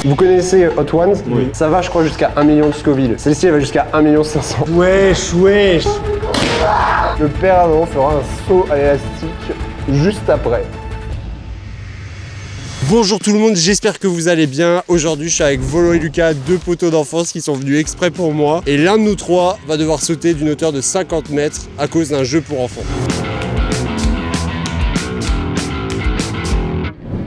Vous connaissez Hot Ones? Oui. Ça va, je crois, jusqu'à 1 million de Scoville. Celle-ci, elle va jusqu'à 1 500 000. Wesh, wesh. Le perdant fera un saut à l'élastique juste après. Bonjour tout le monde, j'espère que vous allez bien. Aujourd'hui, je suis avec Volo et Lucas, deux potos d'enfance qui sont venus exprès pour moi. Et l'un de nous trois va devoir sauter d'une hauteur de 50 mètres à cause d'un jeu pour enfants.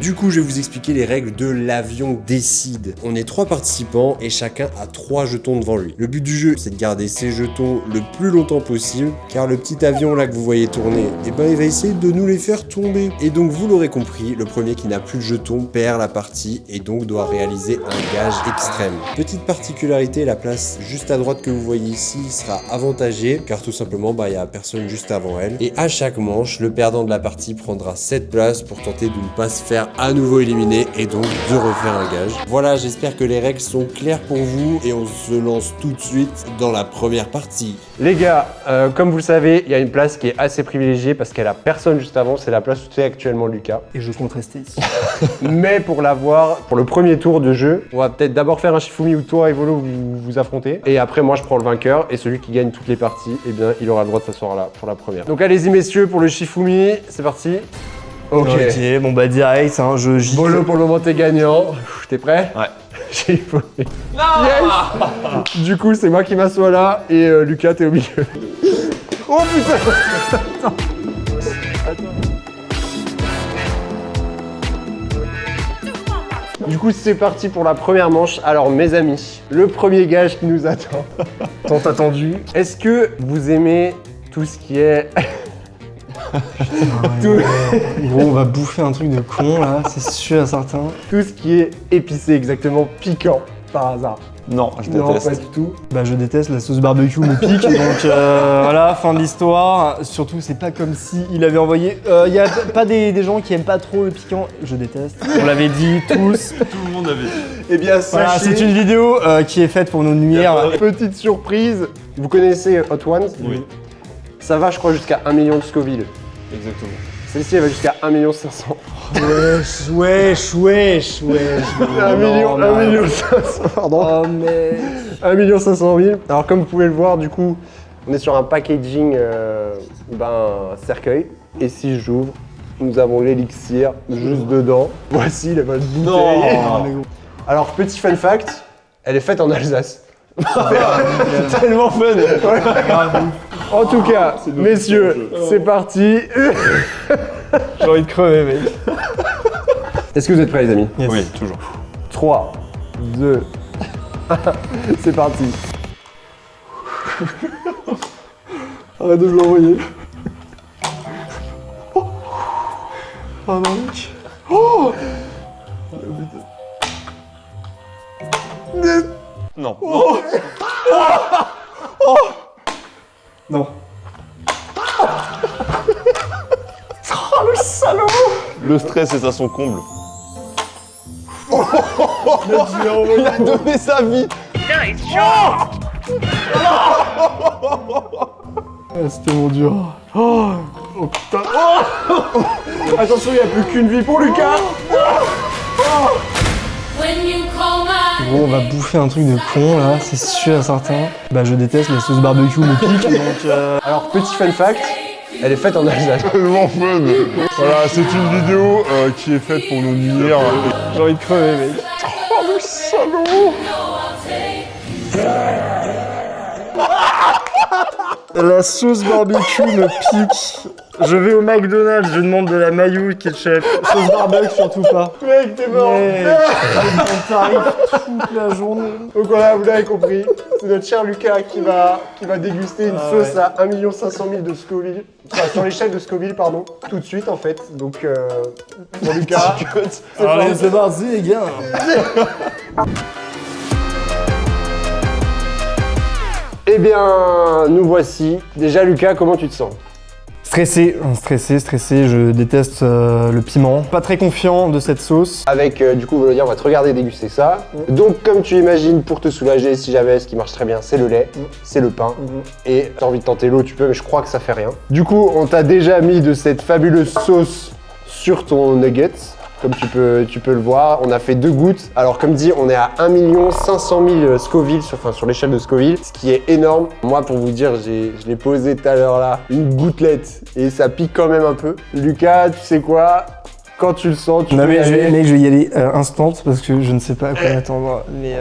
Du coup, je vais vous expliquer les règles de l'avion décide. On est 3 participants et chacun a 3 jetons devant lui. Le but du jeu, c'est de garder ces jetons le plus longtemps possible, car le petit avion là que vous voyez tourner, eh ben, il va essayer de nous les faire tomber. Et donc, vous l'aurez compris, le premier qui n'a plus de jetons perd la partie et donc doit réaliser un gage extrême. Petite particularité, la place juste à droite que vous voyez ici sera avantagée, car tout simplement, il n'y a personne juste avant elle. Et à chaque manche, le perdant de la partie prendra cette place pour tenter de ne pas se faire à nouveau éliminé et donc de refaire un gage. Voilà, j'espère que les règles sont claires pour vous et on se lance tout de suite dans la première partie. Les gars, comme vous le savez, il y a une place qui est assez privilégiée parce qu'elle a personne juste avant, c'est la place où c'est actuellement Lucas. Et je compte rester ici. Mais pour l'avoir, pour le premier tour de jeu, on va peut-être d'abord faire un Shifumi où toi et Volo vous affrontez. Et après moi je prends le vainqueur et celui qui gagne toutes les parties, eh bien il aura le droit de s'asseoir là pour la première. Donc allez-y messieurs pour le Shifumi, c'est parti. Ok, bon bah direct, hein, Volo pour le moment t'es gagnant. T'es prêt? Ouais. Shifumi. Non yes. Du coup c'est moi qui m'assois là et Lucas t'es au milieu. Oh putain. Attends. Du coup c'est parti pour la première manche. Alors mes amis, le premier gage qui nous attend, tant attendu. Est-ce que vous aimez tout ce qui est... Gros, on va bouffer un truc de con là, c'est sûr et certain. Tout ce qui est épicé, exactement piquant, par hasard? Non, je déteste. Non, pas du tout. Bah je déteste, la sauce barbecue me pique, donc voilà, fin de l'histoire. Surtout, c'est pas comme si il avait envoyé... y a pas des gens qui aiment pas trop le piquant, je déteste. On l'avait dit tous. Tout le monde avait dit. Eh bien Voilà, sachez... c'est une vidéo qui est faite pour nous nuire. Petite surprise, vous connaissez Hot Ones? Oui. Ça va, je crois, jusqu'à 1 million de Scoville. Exactement. Celle-ci, elle va jusqu'à 1 500 000. Wesh. 1 million 500, pardon. Oh mais... 1 500 000. Alors comme vous pouvez le voir, du coup, on est sur un packaging cercueil. Et si j'ouvre, nous avons l'élixir juste dedans. Voici la bonne bouteille. Non. Alors petit fun fact, elle est faite en Alsace. C'est tellement fun. Ouais. En tout cas, messieurs, c'est parti. J'ai envie de crever, mec. Est-ce que vous êtes prêts, les amis? Yes. Oui, toujours. 3, 2, 1, c'est parti. Arrête de me l'envoyer. Oh non, mec. Oh Non. oh. Non. Oh le salaud. Le stress est à son comble. Il a donné sa vie. C'était mon dur. Oh putain. Oh. Attention, il n'y a plus qu'une vie pour Lucas. Gros, on va bouffer un truc de con là, c'est sûr et certain. Bah je déteste, la sauce barbecue me pique, donc Alors petit fun fact, elle est faite en Alsace. Tellement fun. Voilà, c'est une vidéo qui est faite pour nous nuire. j'ai envie de crever, mec. Oh le salaud. La sauce barbecue me pique. Je vais au McDonald's, je demande de la mayo ketchup. Sauce barbecue surtout pas. Mec, t'es mort. On t'arrive toute la journée. Donc voilà, vous l'avez compris, c'est notre cher Lucas qui va déguster une sauce à 1 500 000 de Scoville. Enfin, sur l'échelle de Scoville, pardon. Tout de suite, en fait. Donc, pour Lucas, c'est Allez, c'est parti, les gars. Eh bien, nous voici. Déjà, Lucas, comment tu te sens? Stressé, je déteste le piment. Pas très confiant de cette sauce. Avec, du coup, on va te regarder déguster ça. Donc, comme tu imagines, pour te soulager, si jamais, ce qui marche très bien, c'est le lait, c'est le pain. Et t'as envie de tenter l'eau, tu peux, mais je crois que ça fait rien. Du coup, on t'a déjà mis de cette fabuleuse sauce sur ton nuggets. comme tu peux le voir. On a fait 2 gouttes. Alors comme dit, on est à 1 500 000 Scoville sur l'échelle de Scoville, ce qui est énorme. Moi, pour vous dire, je l'ai posé tout à l'heure là, une gouttelette, et ça pique quand même un peu. Lucas, tu sais quoi? Quand tu le sens, tu Non peux mais y aller. mec, je vais y aller instant parce que je ne sais pas à quoi attendre. Mais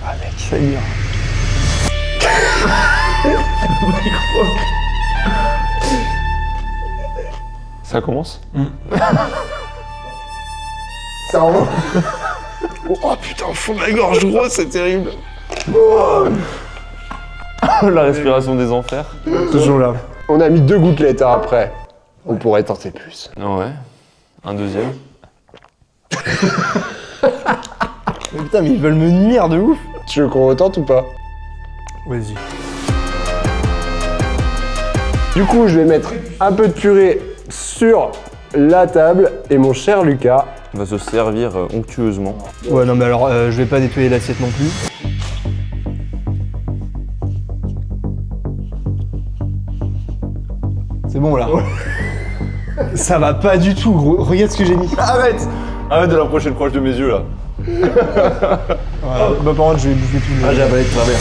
ah mec, ça y est. Ça commence? Ça remonte. Oh putain, au fond de la gorge, gros, c'est terrible. La respiration des enfers. Toujours là. On a mis 2 gouttelettes hein, après. On pourrait tenter plus. Ah ouais. Un deuxième. Mais putain, mais ils veulent me nuire de ouf. Tu veux qu'on retente ou pas? Vas-y. Du coup, je vais mettre un peu de purée sur la table et mon cher Lucas. On va se servir onctueusement. Ouais, non mais alors, je vais pas nettoyer l'assiette non plus. C'est bon là. Ça va pas du tout, gros. Regarde ce que j'ai mis. Arrête de l'approcher proche de mes yeux là. Bah par contre, je vais bouffer tout le. j'ai avalé de travers.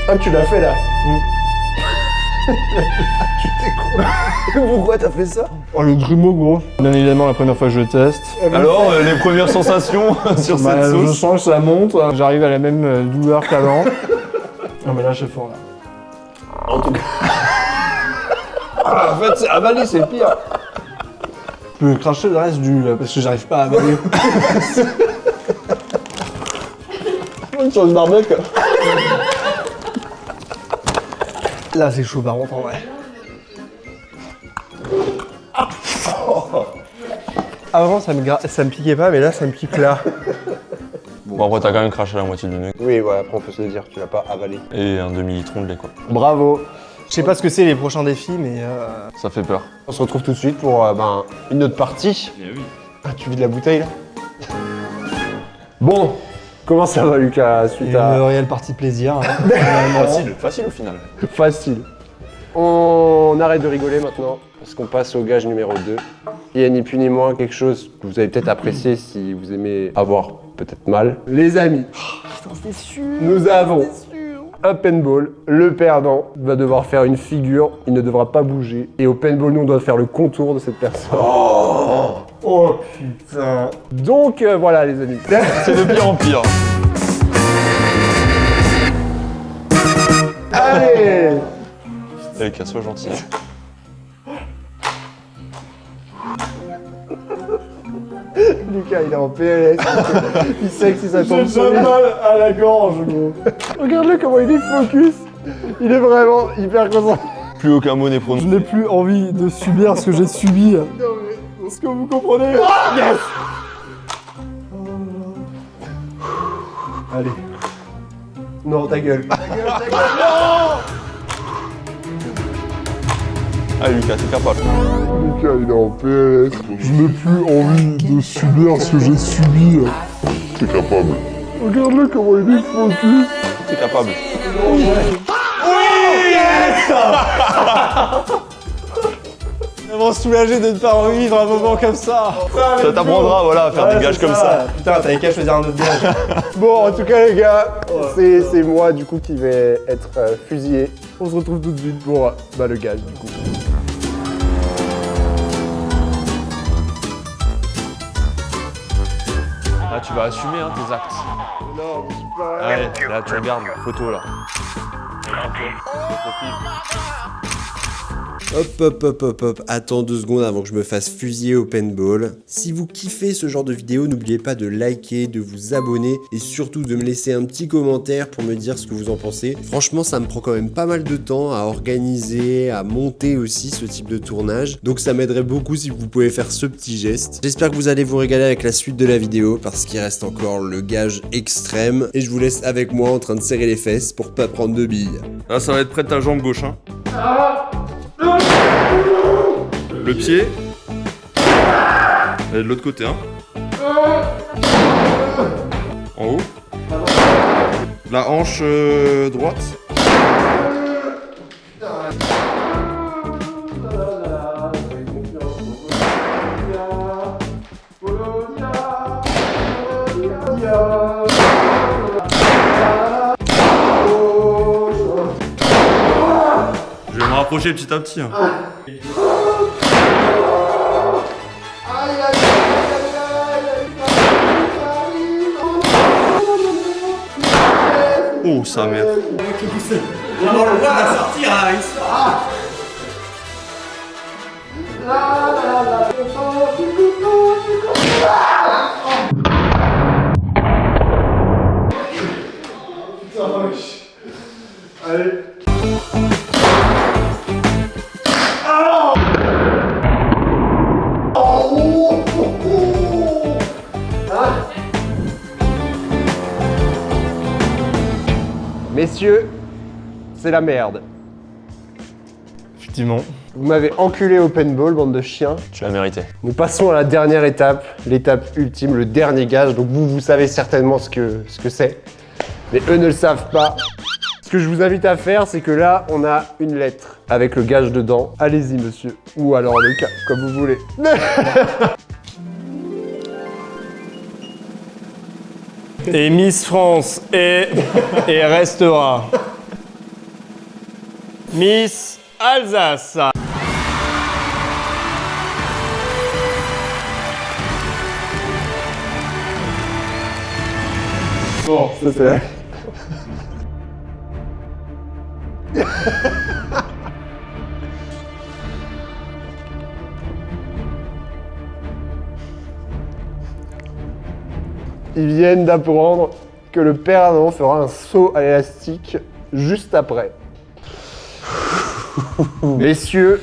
Ah, tu l'as fait là. Pourquoi t'as fait ça? Oh le grumeau gros. Bien évidemment la première fois que je teste. Alors, les premières sensations sur cette Je sauce? change, ça monte. J'arrive à la même douleur qu'avant. Non mais là je suis fort là. En tout cas. En fait c'est avaler c'est pire. Je peux cracher le reste du parce que j'arrive pas à avaler. Sur le barbecue. Là c'est chaud par contre en vrai. Avant ça me piquait pas mais là ça me pique là. Bon, après, t'as quand même craché la moitié du nez. Oui, ouais, après on peut se le dire, tu l'as pas avalé. Et un demi-litron de lait, quoi. Bravo. Je sais pas ce que c'est les prochains défis mais Ça fait peur. On se retrouve tout de suite pour une autre partie. Eh oui. Ah, tu vides la bouteille là? Bon, comment ça va Lucas suite une à... réelle partie plaisir. Hein. Facile au final. Facile. On arrête de rigoler maintenant, parce qu'on passe au gage numéro 2. Il y a ni plus ni moins quelque chose que vous avez peut-être apprécié si vous aimez avoir peut-être mal. Les amis, nous avons un paintball. Le perdant va devoir faire une figure, il ne devra pas bouger. Et au paintball, nous, on doit faire le contour de cette personne. Oh putain. Donc voilà les amis. C'est de pire en pire. Allez. Allez, qu'elle soit gentille. Lucas, il est en PLS. Il sait que si ça tombe sur lui... mal à la gorge gros. Regarde-le comment il est focus. Il est vraiment hyper concentré. Plus aucun mot n'est Je prononcé. n'ai plus envie de subir ce que j'ai subi. Est-ce que vous comprenez? Yes. Allez. Non, ta gueule. Allez, Lucas, t'es capable. Lucas, il est en PLS. Je n'ai plus envie de subir ce que j'ai subi. T'es capable. Regarde-le comment il est focus. T'es capable. Vraiment soulagé de ne pas revivre un moment comme ça. Ça t'apprendra, voilà, à faire des gages comme ça. Putain, t'avais qu'à choisir un autre gage. Bon, en tout cas, les gars, c'est moi du coup qui vais être fusillé. On se retrouve tout de suite pour le gage du coup. Là, tu vas assumer tes actes. Non, je suis pas... Allez, là, tu regardes, photo là. Hop, attends 2 secondes avant que je me fasse fusiller au paintball. Si vous kiffez ce genre de vidéo, n'oubliez pas de liker, de vous abonner et surtout de me laisser un petit commentaire pour me dire ce que vous en pensez. Franchement, ça me prend quand même pas mal de temps à organiser, à monter aussi ce type de tournage. Donc ça m'aiderait beaucoup si vous pouvez faire ce petit geste. J'espère que vous allez vous régaler avec la suite de la vidéo parce qu'il reste encore le gage extrême. Et je vous laisse avec moi en train de serrer les fesses pour pas prendre de billes. Là, ça va être près de ta jambe gauche, hein. Le pied. Et de l'autre côté, hein. En haut. La hanche droite. Je vais me rapprocher petit à petit. Hein. Oh, sa mère. On va le voir à sortir, hein, il sort. Allez. Messieurs, c'est la merde. Effectivement. Vous m'avez enculé au paintball, bande de chiens. Tu l'as mérité. Nous passons à la dernière étape, l'étape ultime, le dernier gage. Donc vous savez certainement ce que c'est. Mais eux ne le savent pas. Ce que je vous invite à faire, c'est que là, on a une lettre avec le gage dedans. Allez-y, monsieur. Ou alors le cas, comme vous voulez. Et Miss France est et restera Miss Alsace. Bon, ça c'est... Ils viennent d'apprendre que le père Adam fera un saut à l'élastique juste après. Messieurs,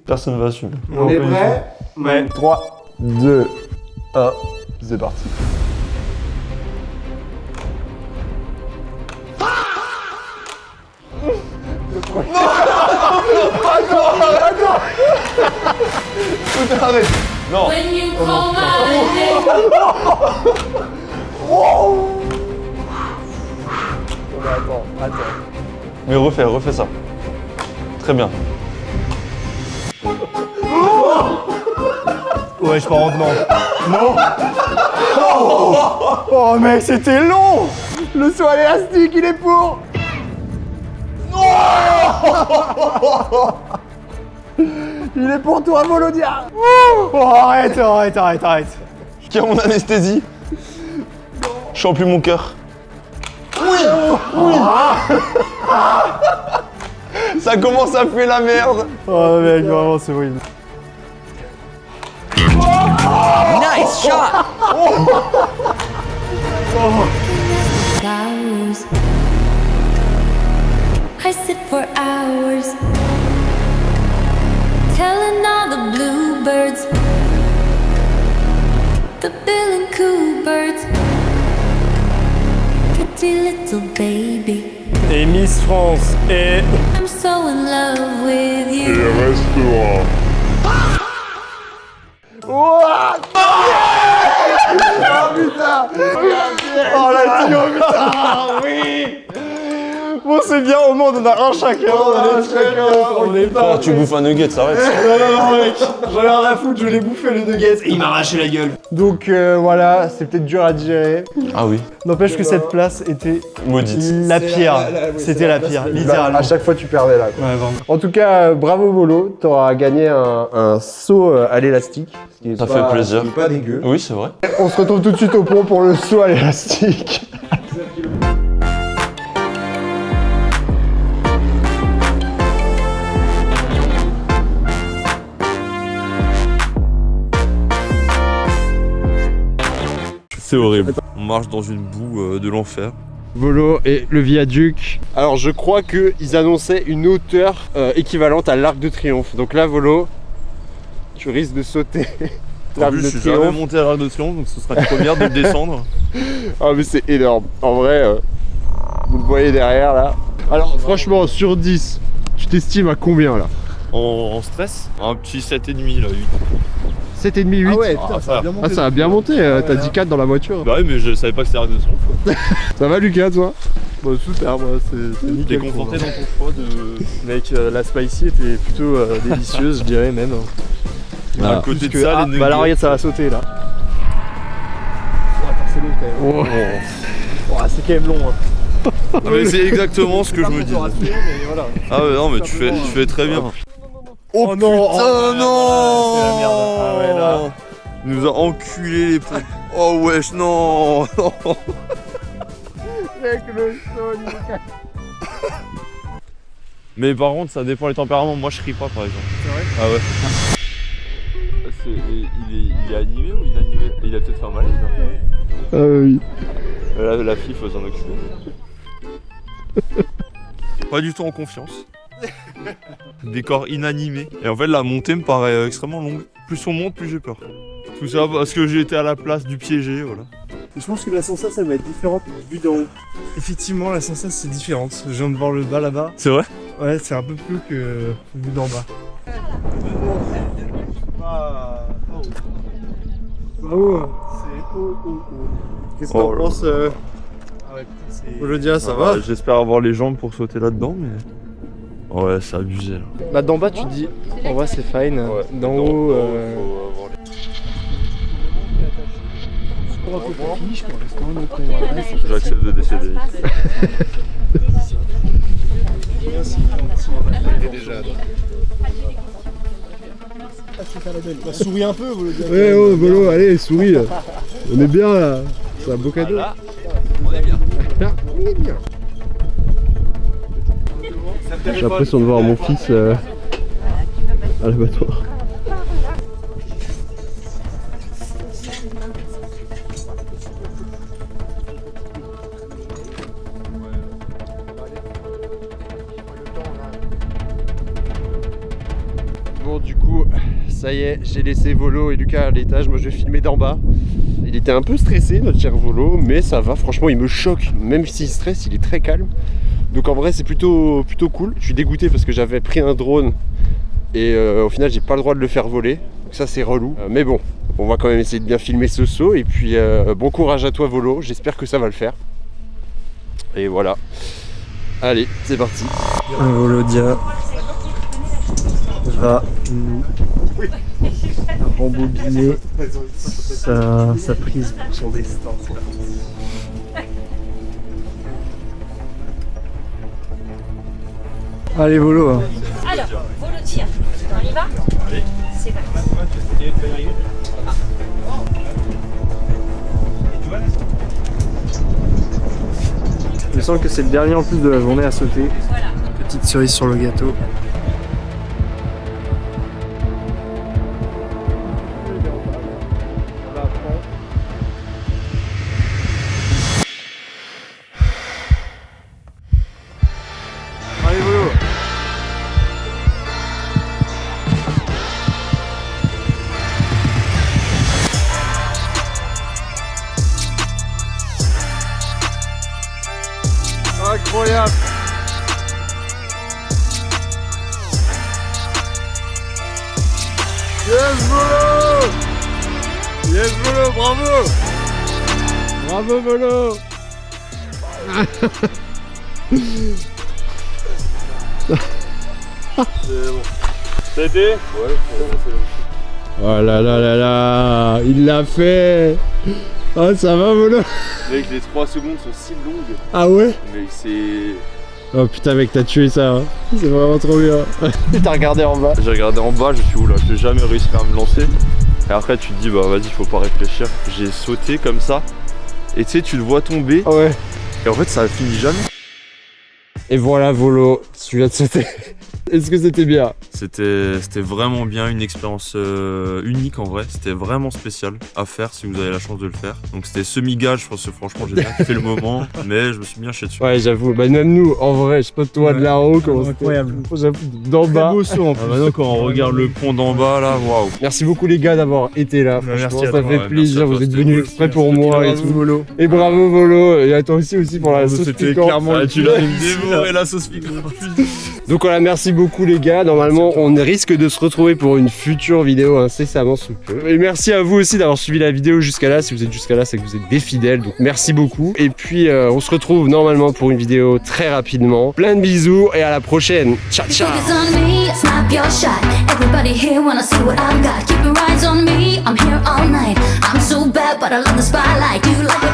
Personne va assumer. on est prêts? Ouais. 3, 2, 1, c'est parti. Non. When you call my name. Attends. Mais refais ça. Très bien. Ouais, je pars en dedans. Non. Oh mec, c'était long. Le saut à l'élastique, il est pour. Il est pour toi, Volodia. Oh, arrête. Qui a mon anesthésie? Je sens plus mon cœur. Oui. Ça commence à puer la merde. Oh mec, vraiment, c'est horrible. Hours. I sit for hours, telling all the bluebirds, the Bill and Coo birds, pretty little baby. Et Miss France est... I'm so in love with Et you. restera. Oh la tio, putain, oui. Bon, c'est bien, au moins on en a un chacun. On est pas... Tu bouffes un nugget, ça arrête. Non, mec, j'en ai rien à foutre, je l'ai bouffé le nuggets et il m'a arraché la gueule. Donc voilà, c'est peut-être dur à digérer. Ah oui. N'empêche que cette place était Maudite. La pire, c'était la pire, littéralement. À chaque fois, tu perdais là, quoi. Ouais, vraiment. En tout cas, bravo Volo, t'auras gagné un saut à l'élastique. ce qui est Ça pas- fait plaisir. ce qui est pas dégueu. Oui, c'est vrai. On se retrouve tout de suite au pont pour le saut à l'élastique. C'est horrible. On marche dans une boue de l'enfer. Volo et le viaduc. Alors je crois qu'ils annonçaient une hauteur équivalente à l'Arc de Triomphe. Donc là Volo, tu risques de sauter En l'Arc plus, de je suis jamais Triomphe. monté à l'Arc de Triomphe, donc ce sera une première de le descendre. Ah mais c'est énorme. En vrai, vous le voyez derrière là. Alors franchement, sur 10, tu t'estimes à combien là? En stress, un petit 7,5 là, 8. 7,5, 8? Ah ouais, Ah, putain, ça a bien monté. Ah ça a bien monté, t'as dit 4 dans la voiture. Bah oui, mais je savais pas que c'était Arc de Triomphe. Ça va Lucas toi? Bah, super, moi, c'est T'es nickel. conforté dans ton choix de. Mec, la spicy était plutôt délicieuse, je dirais même. À côté de ça, les bah là, nuggets. regarde, ça va sauter là. quand même. Oh, c'est quand même long. Hein. Ah, mais c'est exactement ce que je me dis. Mais voilà. Ah ouais, non, mais tu fais très bien. Oh non, Oh non, c'est la merde. Ah ouais, là. Il nous a enculé les pompes. Oh wesh, non. Mec, le sol, Mais par contre, ça dépend des tempéraments. Moi, je ris pas, par exemple. C'est vrai? Ah ouais. Il est animé ou inanimé? Il a peut-être fait un malaise. Ah oui. La fille, faut s'en occuper. Pas du tout en confiance. Décor inanimé. Et en fait, la montée me paraît extrêmement longue. Plus on monte, plus j'ai peur. Tout ça parce que j'ai été à la place du piégé, voilà. Je pense que la sensation ça va être différente vue d'en haut. Effectivement, la sensation c'est différente. Je viens de voir le bas là-bas. C'est vrai? Ouais, c'est un peu plus que vue d'en bas. C'est haut. Qu'est-ce que t'en penses Volodia, ça va? J'espère avoir les jambes pour sauter là-dedans, mais... Ouais, c'est abusé là. Bah d'en bas tu te dis, en bas c'est fine, d'en haut... J'accepte de décéder. Souris un peu, Volodia. Ouais, oh, Volo, allez, souris là. On est bien là. C'est un beau cadeau. Là, on est bien. On est bien. J'ai l'impression de voir mon fils à l'abattoir. Bon, du coup, ça y est, j'ai laissé Volo et Lucas à l'étage. Moi, je vais filmer d'en bas. Il était un peu stressé, notre cher Volo, mais ça va. Franchement, il me choque. Même s'il stresse, il est très calme. Donc en vrai, c'est plutôt cool. Je suis dégoûté parce que j'avais pris un drone et au final, j'ai pas le droit de le faire voler. Donc ça, c'est relou. Mais bon, on va quand même essayer de bien filmer ce saut. Et puis, bon courage à toi, Volo. J'espère que ça va le faire. Et voilà. Allez, c'est parti. Volodia va nous rembobiner sa prise pour son destin. Allez Volo hein. Alors, Volodia, on y va? Allez. C'est parti. Je sens que c'est le dernier en plus de la journée à sauter. Voilà. Petite cerise sur le gâteau. Allez Volo. Incroyable. Yes Volo. Yes Volo, bravo. Bravo Volo. Ça a été? Ouais, Oh là là là là, il l'a fait. Oh ça va Volo. Mec, les 3 secondes sont si longues. Ah ouais? Mais c'est... Oh putain mec, t'as tué ça, hein. C'est vraiment trop bien. T'as regardé en bas. J'ai regardé en bas, je suis où là? Je n'ai jamais réussi à me lancer. Et après tu te dis bah vas-y, faut pas réfléchir. J'ai sauté comme ça. Et tu sais, tu le vois tomber. Ouais. Et en fait ça finit jamais. Et voilà, Volo, tu viens de sauter. Est-ce que c'était bien? C'était vraiment bien, une expérience unique en vrai. C'était vraiment spécial à faire si vous avez la chance de le faire. Donc c'était semi-gage, je pense que franchement j'ai bien kiffé le moment, mais je me suis bien chié dessus. Ouais, j'avoue, bah même nous, en vrai, je sais pas toi de là-haut, comment c'était. Incroyable. J'avoue, d'en bas. Maintenant quand on regarde le pont d'en bas là, waouh. Merci beaucoup les gars d'avoir été là. Bah, Franchement, merci à ça toi, fait ouais, plaisir, merci à vous toi, êtes c'était venus cool. exprès pour moi et tout. Volo. Et bravo Volo, et à toi aussi pour la sauce C'était piquante. clairement tu l'as dévoré la sauce piquante. Donc voilà, merci beaucoup les gars. Normalement, on risque de se retrouver pour une future vidéo incessamment sous peu. Et merci à vous aussi d'avoir suivi la vidéo jusqu'à là. Si vous êtes jusqu'à là, c'est que vous êtes des fidèles. Donc merci beaucoup. Et puis, on se retrouve normalement pour une vidéo très rapidement. Plein de bisous et à la prochaine. Ciao, ciao. Focus on me, snap your shot. Everybody here wanna see what I've got. Keep your eyes on me, I'm here all night. I'm so bad, but I love the spotlight. Do you like it?